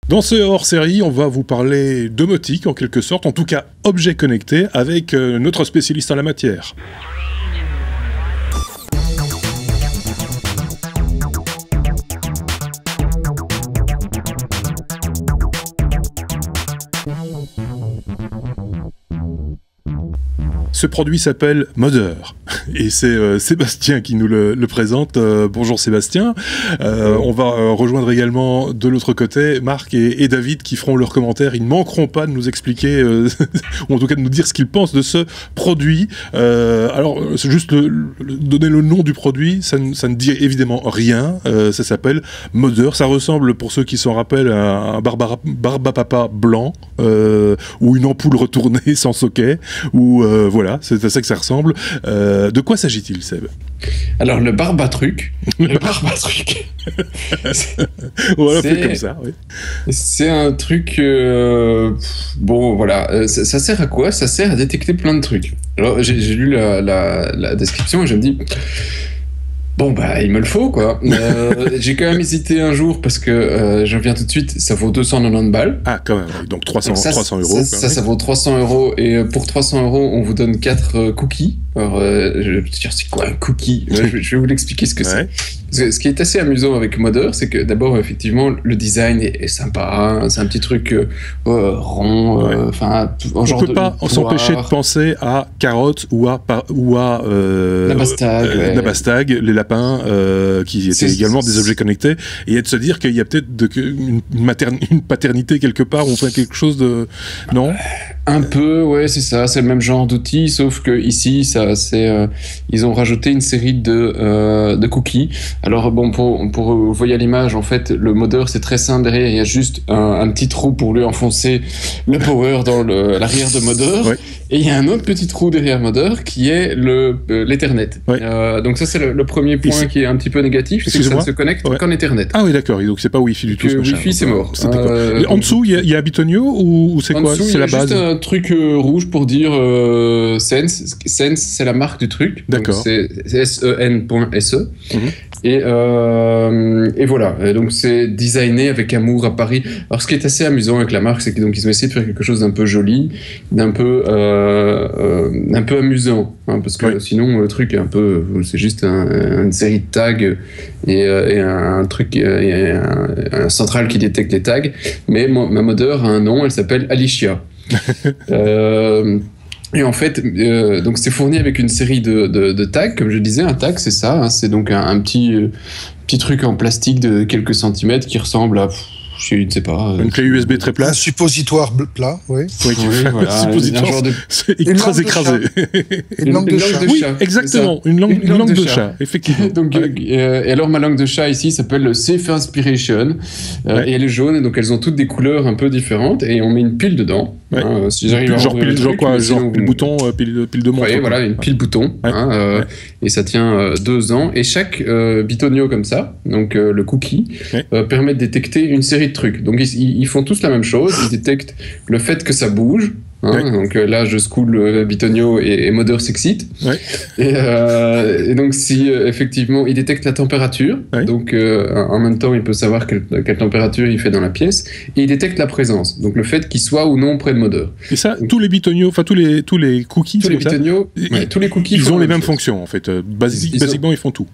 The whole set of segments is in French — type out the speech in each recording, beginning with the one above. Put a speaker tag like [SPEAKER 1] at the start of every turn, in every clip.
[SPEAKER 1] Dans ce hors-série, on va vous parler domotique en quelque sorte, en tout cas objets connectés, avec notre spécialiste en la matière. Ce produit s'appelle Modeur et c'est Sébastien qui nous le présente. Bonjour Sébastien. On va rejoindre également de l'autre côté Marc et David qui feront leurs commentaires. Ils ne manqueront pas de nous expliquer, ou en tout cas de nous dire ce qu'ils pensent de ce produit. Alors, c'est juste donner le nom du produit, ça ne dit évidemment rien. Ça s'appelle Modeur. Ça ressemble, pour ceux qui s'en rappellent, à un Barbapapa blanc ou une ampoule retournée sans socket, ou voilà. C'est à ça que ça ressemble. De quoi s'agit-il, Seb?
[SPEAKER 2] Alors, le Barbatruc. Le Barbatruc.
[SPEAKER 1] On va l'appeler comme ça, oui.
[SPEAKER 2] C'est un truc... bon, voilà. Ça sert à quoi? Ça sert à détecter plein de trucs. Alors, j'ai lu la description et je me dis... Bon, bah, il me le faut, quoi. J'ai quand même hésité un jour parce que, je reviens tout de suite, ça vaut 290 balles.
[SPEAKER 1] Ah, quand même, donc 300 euros.
[SPEAKER 2] Ça vaut 300 euros. Et pour 300 euros, on vous donne 4 cookies. Alors, je vais te dire, c'est quoi un cookie? Je vais vous l'expliquer ce que c'est. Ce qui est assez amusant avec Modeur, c'est que d'abord, effectivement, le design est sympa. Hein, c'est un petit truc rond, enfin,
[SPEAKER 1] on ne peut pas s'empêcher de penser à carottes ou à Nabastag, les lapins, qui étaient également des objets connectés, et de se dire qu'il y a peut-être une paternité quelque part, on fait quelque chose de... Non?
[SPEAKER 2] Un peu, ouais, c'est ça, c'est le même genre d'outil, sauf que ici, ils ont rajouté une série de cookies. Alors bon, pour vous voyez à l'image, en fait, le modeur, c'est très simple. Derrière, il y a juste un petit trou pour lui enfoncer le power dans l'arrière de modeur. Ouais. Et il y a un autre petit trou derrière modeur qui est l'Ethernet. Ouais. Donc ça, c'est le premier point qui est un petit peu négatif, c'est que ça ne se connecte qu'en Ethernet.
[SPEAKER 1] Ah oui, d'accord, donc c'est pas Wi-Fi du tout.
[SPEAKER 2] Wi-Fi, c'est mort.
[SPEAKER 1] En dessous, il y a Bitonio ou c'est quoi? C'est la base?
[SPEAKER 2] Un truc rouge pour dire Sense. Sense, c'est la marque du truc.
[SPEAKER 1] D'accord.
[SPEAKER 2] C'est sen.se. Et voilà. Et donc c'est designé avec amour à Paris. Alors ce qui est assez amusant avec la marque, c'est qu'ils ont essayé de faire quelque chose d'un peu joli, d'un peu amusant, hein, parce que sinon le truc est un peu, c'est juste une série de tags et un truc, un central qui détecte les tags. Mais ma modeur a un nom, elle s'appelle Alicia. Et en fait, donc c'est fourni avec une série de tags, comme je disais. Un tag, c'est ça, hein, c'est donc un petit truc en plastique de quelques centimètres qui ressemble à... je ne sais pas.
[SPEAKER 1] Une clé USB très plate.
[SPEAKER 3] Un suppositoire plat, oui.
[SPEAKER 2] Oui, voilà.
[SPEAKER 1] Suppositoire très écrasé.
[SPEAKER 3] Une langue de chat.
[SPEAKER 1] Oui, exactement. Une langue de chat, effectivement.
[SPEAKER 2] Donc, et alors, ma langue de chat ici s'appelle Safe Inspiration. Et elle est jaune, et donc elles ont toutes des couleurs un peu différentes. Et on met une pile dedans.
[SPEAKER 1] Ouais.
[SPEAKER 2] Si j'arrive à
[SPEAKER 1] genre pile bouton, pile de montre.
[SPEAKER 2] Oui, voilà, une pile bouton. Et ça tient 2 ans. Et chaque bitonio comme ça, donc le cookie, permet de détecter une série de trucs. Donc ils font tous la même chose, ils détectent le fait que ça bouge. Donc là, je scoule Bitonio et Modeur s'excite. Et donc, si effectivement, il détecte la température, donc en même temps, il peut savoir quelle température il fait dans la pièce, et il détecte la présence, donc le fait qu'il soit ou non près de Modeur.
[SPEAKER 1] Et ça, tous les Bitonio, enfin tous les cookies, tous les
[SPEAKER 2] cookies,
[SPEAKER 1] ils ont les mêmes fonctions en fait. Basiquement, ils font tout.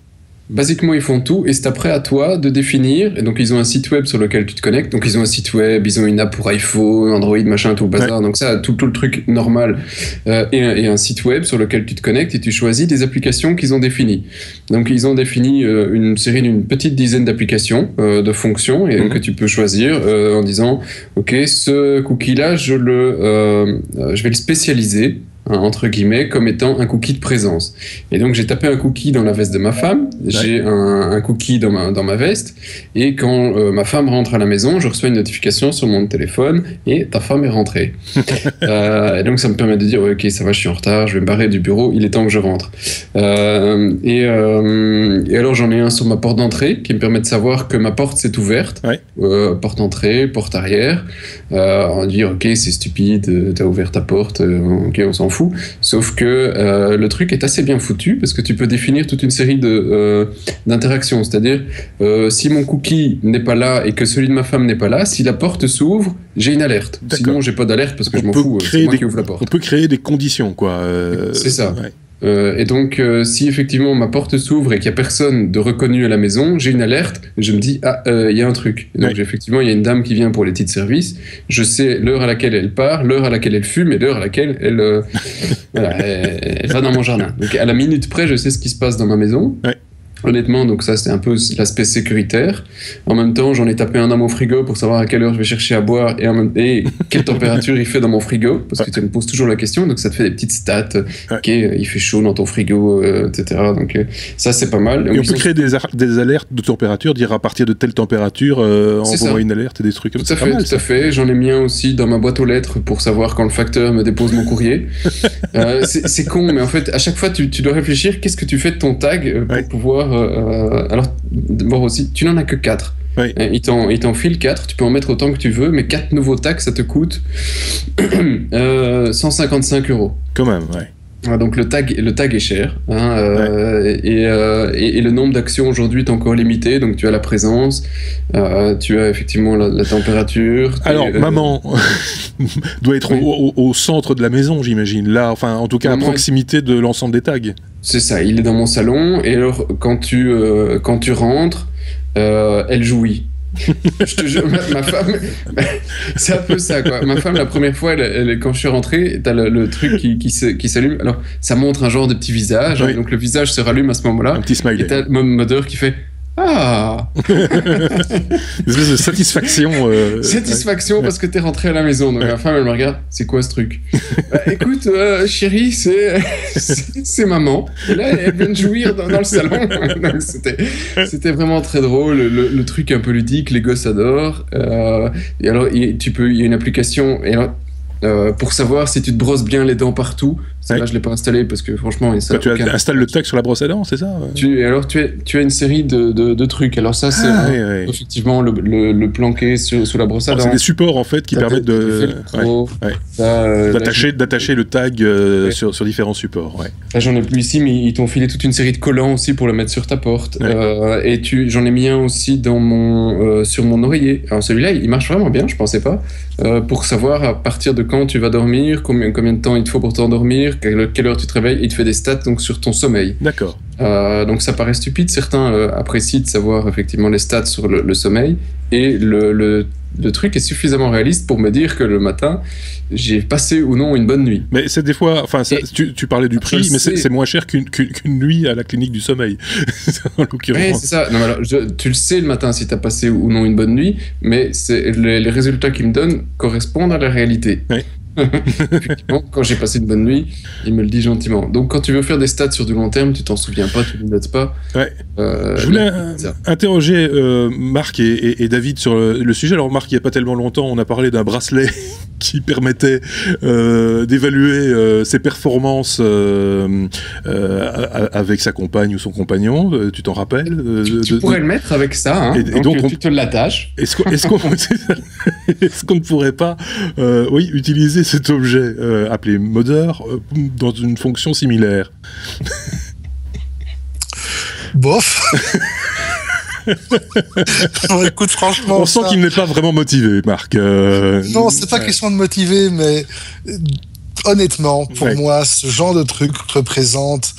[SPEAKER 2] Basiquement, ils font tout, et c'est après à toi de définir. Et donc, ils ont un site web sur lequel tu te connectes. Donc, ils ont un site web, ils ont une app pour iPhone, Android, machin, tout le bazar. Donc, ça, tout le truc normal. Et un site web sur lequel tu te connectes et tu choisis des applications qu'ils ont définies. Donc, ils ont défini une série d'une petite dizaine d'applications, de fonctions, et que tu peux choisir en disant, OK, ce cookie-là, je vais le spécialiser, entre guillemets, comme étant un cookie de présence. Et donc j'ai tapé un cookie dans la veste de ma femme, j'ai un cookie dans ma veste, et quand ma femme rentre à la maison, je reçois une notification sur mon téléphone, et ta femme est rentrée. Et donc ça me permet de dire, ok, ça va, je suis en retard, je vais me barrer du bureau, il est temps que je rentre. Et alors j'en ai un sur ma porte d'entrée, qui me permet de savoir que ma porte s'est ouverte, porte entrée, porte arrière, on dit, ok, c'est stupide, t'as ouvert ta porte, ok, on s'en fous. Sauf que le truc est assez bien foutu parce que tu peux définir toute une série d'interactions. C'est-à-dire, si mon cookie n'est pas là et que celui de ma femme n'est pas là, si la porte s'ouvre, j'ai une alerte. Sinon, j'ai pas d'alerte parce que je m'en fous. C'est moi qui ouvre la porte.
[SPEAKER 1] On peut créer des conditions, quoi.
[SPEAKER 2] C'est ça. Ouais. Et donc, si effectivement ma porte s'ouvre et qu'il n'y a personne de reconnu à la maison, j'ai une alerte, je me dis, il y a un truc. Et donc, effectivement, il y a une dame qui vient pour les titres services, je sais l'heure à laquelle elle part, l'heure à laquelle elle fume et l'heure à laquelle elle va dans mon jardin. Donc, à la minute près, je sais ce qui se passe dans ma maison. Ouais. Honnêtement, donc ça, c'est un peu l'aspect sécuritaire. En même temps, j'en ai tapé un dans mon frigo pour savoir à quelle heure je vais chercher à boire et quelle température il fait dans mon frigo, parce que tu me poses toujours la question, donc ça te fait des petites stats. Ok, il fait chaud dans ton frigo, etc. Donc ça, c'est pas mal.
[SPEAKER 1] Et on peut créer des alertes de température, dire à partir de telle température, envoie une alerte et des trucs comme ça.
[SPEAKER 2] Tout à fait. J'en ai mis un aussi dans ma boîte aux lettres pour savoir quand le facteur me dépose mon courrier. C'est con, mais en fait, à chaque fois, tu dois réfléchir, qu'est-ce que tu fais de ton tag pour pouvoir... alors, d'abord aussi, tu n'en as que 4. Oui. Il t'en file 4, tu peux en mettre autant que tu veux, mais 4 nouveaux tags, ça te coûte 155 €.
[SPEAKER 1] Quand même, ouais.
[SPEAKER 2] Donc le tag est cher, et le nombre d'actions aujourd'hui est encore limité, donc tu as la présence, tu as effectivement la température.
[SPEAKER 1] Alors maman doit être au centre de la maison, j'imagine, là, enfin en tout cas maman à proximité de l'ensemble des tags.
[SPEAKER 2] C'est ça, il est dans mon salon, et alors quand tu rentres, elle jouit. Je te jure, ma femme, c'est un peu ça, quoi. Ma femme, la première fois, quand je suis rentré, t'as le truc qui s'allume. Alors, ça montre un genre de petit visage, donc le visage se rallume à ce moment-là.
[SPEAKER 1] Un petit smiley.
[SPEAKER 2] Et t'as le modeur qui fait Ah.
[SPEAKER 1] Une espèce de satisfaction.
[SPEAKER 2] Satisfaction parce que t'es rentré à la maison. Donc ma femme, elle me regarde, c'est quoi ce truc? Écoute, chérie, c'est maman. Et là, elle vient de jouir dans le salon. Donc, c'était vraiment très drôle. Le truc un peu ludique, les gosses adorent. Et alors, il y a une application. Et alors, pour savoir si tu te brosses bien les dents partout. Là, je l'ai pas installé parce que franchement, ça.
[SPEAKER 1] Tu installes le tag sur la brosse à dents, c'est ça?
[SPEAKER 2] Alors, tu as une série de trucs. Alors ça, c'est effectivement le planquer sous la brosse à dents.
[SPEAKER 1] C'est des supports en fait qui permettent d'attacher le tag sur différents supports. Ouais.
[SPEAKER 2] Là, j'en ai plus ici, mais ils t'ont filé toute une série de collants aussi pour le mettre sur ta porte. Et j'en ai mis un aussi sur mon oreiller. Alors celui-là, il marche vraiment bien. Je pensais pas. Pour savoir à partir de quand tu vas dormir, combien de temps il te faut pour t'endormir, quelle heure tu te réveilles, il te fait des stats donc sur ton sommeil.
[SPEAKER 1] D'accord.
[SPEAKER 2] Donc ça paraît stupide, certains apprécient de savoir effectivement les stats sur le sommeil, et le truc est suffisamment réaliste pour me dire que le matin j'ai passé ou non une bonne nuit.
[SPEAKER 1] Mais c'est des fois, enfin tu parlais du prix, mais c'est moins cher qu'une nuit à la clinique du sommeil en l'occurrence.
[SPEAKER 2] Oui, c'est ça. Non, alors, tu le sais le matin si tu as passé ou non une bonne nuit, mais les résultats qu'ils me donnent correspondent à la réalité. Oui. Effectivement, quand j'ai passé une bonne nuit, il me le dit gentiment. Donc quand tu veux faire des stats sur du long terme, tu t'en souviens pas, tu ne notes pas. Ouais.
[SPEAKER 1] Je voulais interroger Marc et David sur le sujet. Alors Marc, il n'y a pas tellement longtemps, on a parlé d'un bracelet qui permettait d'évaluer ses performances avec sa compagne ou son compagnon. Tu t'en rappelles?
[SPEAKER 2] Tu pourrais le mettre avec ça, hein, et donc tu te l'attaches.
[SPEAKER 1] Est-ce qu'on ne pourrait pas utiliser cet objet appelé modeur dans une fonction similaire?
[SPEAKER 3] Bof. Non, écoute, franchement,
[SPEAKER 1] on sent qu'il n'est pas vraiment motivé, Marc.
[SPEAKER 3] Non, c'est pas question de motiver, mais honnêtement, pour moi, ce genre de truc représente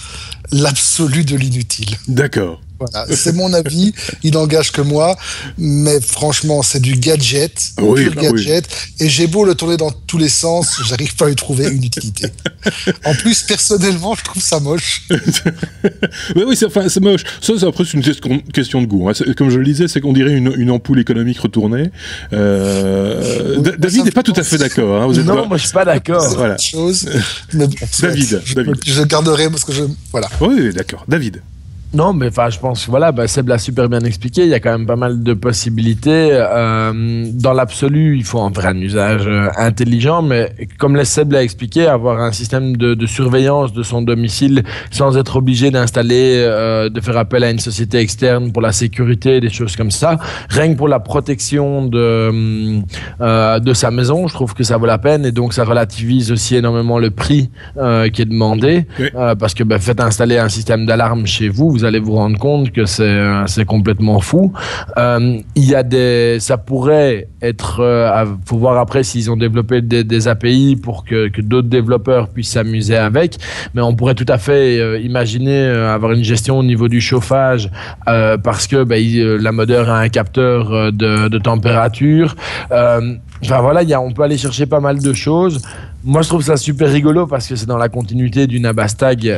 [SPEAKER 3] l'absolu de l'inutile.
[SPEAKER 1] D'accord.
[SPEAKER 3] Voilà, c'est mon avis, il n'engage que moi, mais franchement, c'est du gadget, et j'ai beau le tourner dans tous les sens, j'arrive pas à y trouver une utilité. En plus, personnellement, je trouve ça moche.
[SPEAKER 1] Oui, c'est moche. Ça, c'est après, c'est une question de goût. Hein. Comme je le disais, c'est qu'on dirait une ampoule économique retournée. David n'est pas tout à fait d'accord. Hein.
[SPEAKER 4] Non, moi, je suis pas d'accord.
[SPEAKER 1] Voilà.
[SPEAKER 3] Mais bon,
[SPEAKER 1] David.
[SPEAKER 3] Je garderai parce que voilà.
[SPEAKER 1] Oui, d'accord. David.
[SPEAKER 4] Non, mais enfin, je pense que voilà, Seb l'a super bien expliqué. Il y a quand même pas mal de possibilités. Dans l'absolu, il faut en faire un usage intelligent, mais comme Seb l'a expliqué, avoir un système de surveillance de son domicile sans être obligé d'installer, de faire appel à une société externe pour la sécurité, des choses comme ça. Rien que pour la protection de sa maison, je trouve que ça vaut la peine, et donc ça relativise aussi énormément le prix qui est demandé, oui. Parce que faites installer un système d'alarme chez vous allez vous rendre compte que c'est complètement fou. Ça pourrait être, faut voir après s'ils ont développé des API pour que d'autres développeurs puissent s'amuser avec, mais on pourrait tout à fait imaginer avoir une gestion au niveau du chauffage, parce que la modeur a un capteur de température. Enfin voilà, on peut aller chercher pas mal de choses. Moi, je trouve ça super rigolo parce que c'est dans la continuité du Nabastag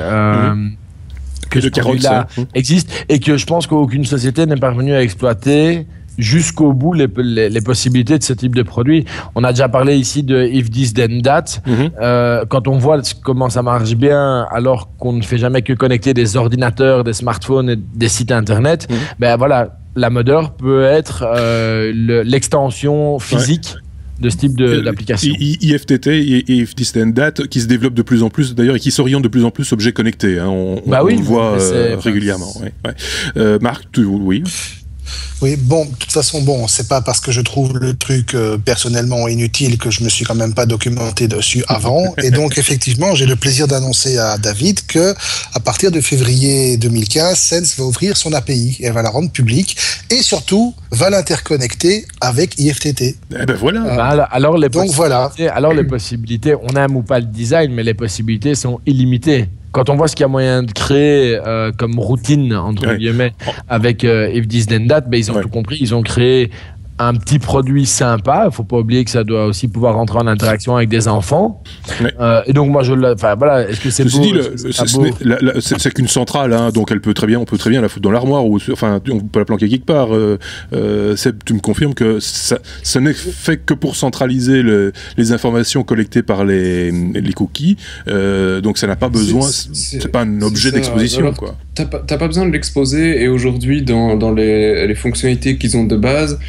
[SPEAKER 4] que ce produit-là existe, et que je pense qu'aucune société n'est parvenue à exploiter jusqu'au bout les possibilités de ce type de produit. On a déjà parlé ici de If This Then That. Quand on voit comment ça marche bien, alors qu'on ne fait jamais que connecter des ordinateurs, des smartphones et des sites internet, voilà, la modeur peut être l'extension physique de ce type d'application.
[SPEAKER 1] IFTT et If This Then That qui se développe de plus en plus d'ailleurs, et qui s'oriente de plus en plus objets connectés. On le voit régulièrement. Marc, oui.
[SPEAKER 3] Oui, bon, de toute façon, c'est pas parce que je trouve le truc personnellement inutile que je me suis quand même pas documenté dessus avant. Et donc, effectivement, j'ai le plaisir d'annoncer à David que à partir de février 2015, Sense va ouvrir son API. Elle va la rendre publique et surtout va l'interconnecter avec IFTT.
[SPEAKER 1] Voilà.
[SPEAKER 4] Alors les possibilités, on n'aime ou pas le design, mais les possibilités sont illimitées. Quand on voit ce qu'il y a moyen de créer comme routine, entre guillemets, avec If This Then That, ils ont tout compris. Ils ont créé un petit produit sympa. Il ne faut pas oublier que ça doit aussi pouvoir rentrer en interaction avec des enfants. Et donc, moi, est-ce que c'est beau?
[SPEAKER 1] C'est qu'une centrale, hein, donc on peut très bien la foutre dans l'armoire, ou on peut la planquer quelque part. Seb, tu me confirmes que ça n'est fait que pour centraliser les informations collectées par les cookies, donc ça n'a pas besoin, c'est pas un objet d'exposition.
[SPEAKER 2] T'as pas besoin de l'exposer, et aujourd'hui, dans les fonctionnalités qu'ils ont de base,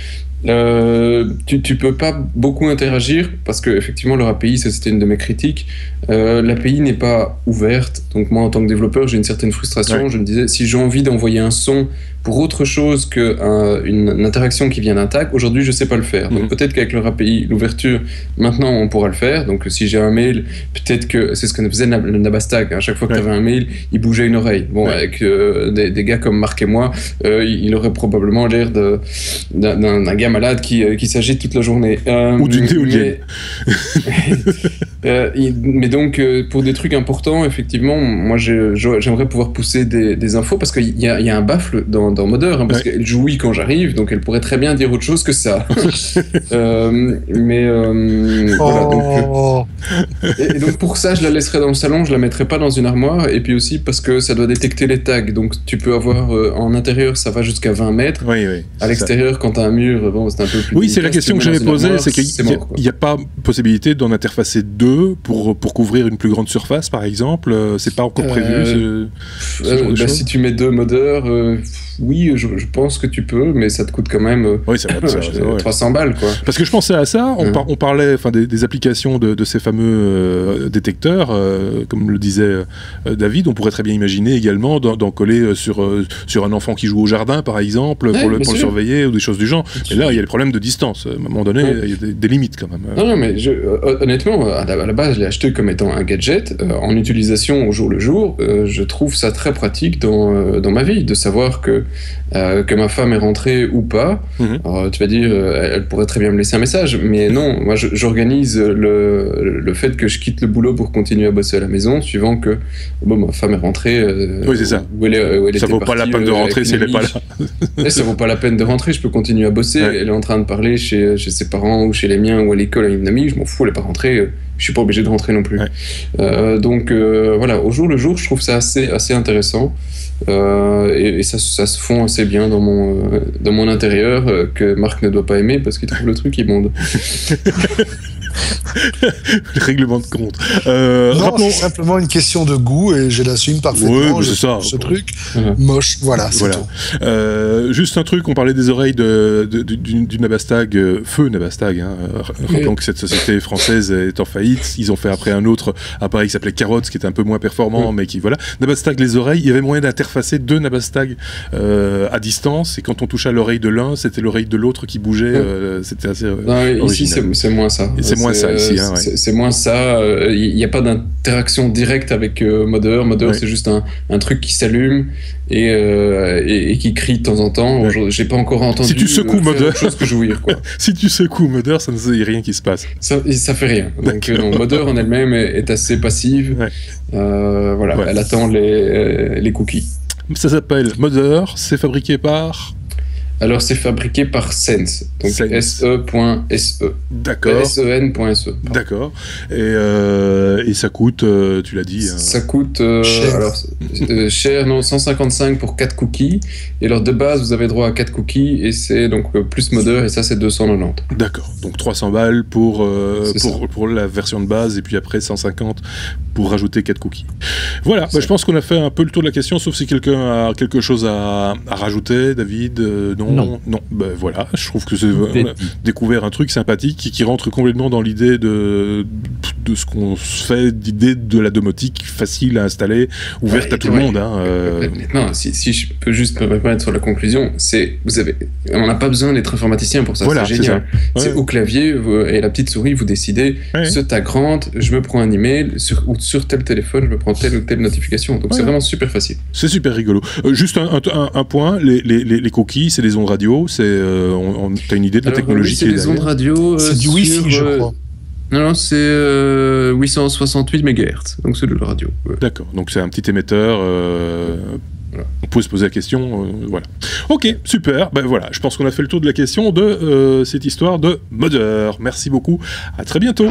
[SPEAKER 2] tu peux pas beaucoup interagir parce que effectivement leur API, ça c'était une de mes critiques, l'API n'est pas ouverte, donc moi en tant que développeur j'ai une certaine frustration. Je me disais, si j'ai envie d'envoyer un son pour autre chose qu'une interaction qui vient d'un tag, aujourd'hui je sais pas le faire. Donc peut-être qu'avec leur API, l'ouverture, maintenant on pourra le faire. Donc si j'ai un mail, peut-être que c'est ce que faisait le Nabastag, à chaque fois que tu avais un mail, il bougeait une oreille. Avec des gars comme Marc et moi, il aurait probablement l'air d'un gars malade qui s'agite toute la journée.
[SPEAKER 1] Ou d'une éolienne.
[SPEAKER 2] Mais donc pour des trucs importants, effectivement, moi j'aimerais pouvoir pousser des infos, parce qu'il y a un baffle dans modeur, parce qu'elle jouit quand j'arrive, donc elle pourrait très bien dire autre chose que ça. Voilà, donc, et donc pour ça je la laisserai dans le salon, je la mettrai pas dans une armoire, et puis aussi parce que ça doit détecter les tags, donc tu peux avoir en intérieur ça va jusqu'à 20 mètres, à l'extérieur quand t'as un mur, c'est un peu plus
[SPEAKER 1] c'est la question que j'avais posée, c'est qu'il n'y a pas possibilité d'en interfacer deux pour couvrir une plus grande surface, par exemple. C'est pas encore prévu
[SPEAKER 2] si tu mets deux modeurs, oui, je pense que tu peux, mais ça te coûte quand même 300 balles, quoi.
[SPEAKER 1] Parce que je pensais à ça, on parlait des applications de ces fameux détecteurs, comme le disait David. On pourrait très bien imaginer également d'en coller sur un enfant qui joue au jardin, par exemple, pour le surveiller, ou des choses du genre. Mais là, il y a le problème de distance. À un moment donné, il y a des limites quand même.
[SPEAKER 2] Non, mais honnêtement, à la base, je l'ai acheté comme étant un gadget. En utilisation au jour le jour, je trouve ça très pratique dans ma vie, de savoir que ma femme est rentrée ou pas. Alors, tu vas dire, elle pourrait très bien me laisser un message, mais non, moi j'organise le fait que je quitte le boulot pour continuer à bosser à la maison, suivant que ma femme est rentrée.
[SPEAKER 1] Oui, c'est ça.
[SPEAKER 2] Où elle
[SPEAKER 1] ça vaut pas la peine de rentrer si elle n'est pas là.
[SPEAKER 2] Ça vaut pas la peine de rentrer, je peux continuer à bosser. Elle est en train de parler chez ses parents ou chez les miens ou à l'école avec une amie, je m'en fous, elle n'est pas rentrée. Je suis pas obligé de rentrer non plus. Donc voilà, au jour le jour, je trouve ça assez intéressant, et ça se fond assez bien dans mon intérieur, que Marc ne doit pas aimer parce qu'il trouve le truc immonde.
[SPEAKER 1] Le règlement de compte.
[SPEAKER 3] Non, c'est simplement une question de goût et je l'assume parfaitement.
[SPEAKER 1] Ouais, c'est ça.
[SPEAKER 3] Ce truc moche, voilà, c'est tout.
[SPEAKER 1] Juste un truc, on parlait des oreilles du Nabastag, Feu Nabastag. Rappelons que cette société française est en faillite. Ils ont fait après un autre appareil qui s'appelait Carotte, qui était un peu moins performant, mais qui, voilà. Nabastag, les oreilles, il y avait moyen d'interfacer deux Nabastag à distance, et quand on touchait à l'oreille de l'un, c'était l'oreille de l'autre qui bougeait. C'était assez original.
[SPEAKER 2] Ici, c'est moins ça.
[SPEAKER 1] C'est moins ça ici.
[SPEAKER 2] C'est moins ça. Il n'y a pas d'interaction directe avec Modeur. Modeur, c'est juste un truc qui s'allume et qui crie de temps en temps. J'ai pas encore entendu.
[SPEAKER 1] Si tu secoues Modeur,
[SPEAKER 2] chose que jouir, quoi.
[SPEAKER 1] Si tu secoues Modeur, ça ne rien qui se passe.
[SPEAKER 2] Ça fait rien. Donc Modeur en elle-même est assez passive. Voilà, elle attend les cookies.
[SPEAKER 1] Ça s'appelle Modeur. C'est fabriqué par.
[SPEAKER 2] Alors, c'est fabriqué par Sense, donc se.se.
[SPEAKER 1] D'accord.
[SPEAKER 2] sen.se.
[SPEAKER 1] D'accord. Et ça coûte, tu l'as dit.
[SPEAKER 2] Ça coûte cher, non, 155 pour 4 cookies. Et alors, de base, vous avez droit à 4 cookies, et c'est donc plus Modeur, et ça, c'est 290.
[SPEAKER 1] D'accord. Donc 300 balles pour la version de base, et puis après 150 pour rajouter 4 cookies. Voilà, je pense qu'on a fait un peu le tour de la question, sauf si quelqu'un a quelque chose à rajouter, David. Non. Voilà, je trouve que c'est découvert un truc sympathique qui rentre complètement dans l'idée de ce qu'on se fait, d'idée de la domotique facile à installer, ouverte à tout le monde.
[SPEAKER 2] Maintenant, si je peux juste me permettre sur la conclusion, on n'a pas besoin d'être informaticien pour ça, voilà, c'est génial. C'est au clavier et la petite souris, vous décidez, ce t'agrande, je me prends un email, sur tel téléphone, je me prends telle ou telle notification. Donc c'est vraiment super facile. C'est
[SPEAKER 1] super rigolo. Juste un point, les cookies, c'est les ondes radio, t'as une idée de la technologie
[SPEAKER 2] c'est les ondes radio.
[SPEAKER 3] C'est du Wi-Fi, je crois.
[SPEAKER 2] Non, c'est 868 MHz, donc c'est de la radio.
[SPEAKER 1] D'accord, donc c'est un petit émetteur. Voilà. On peut se poser la question. Voilà. Ok, super. Voilà, je pense qu'on a fait le tour de la question de cette histoire de Modeur. Merci beaucoup. À très bientôt.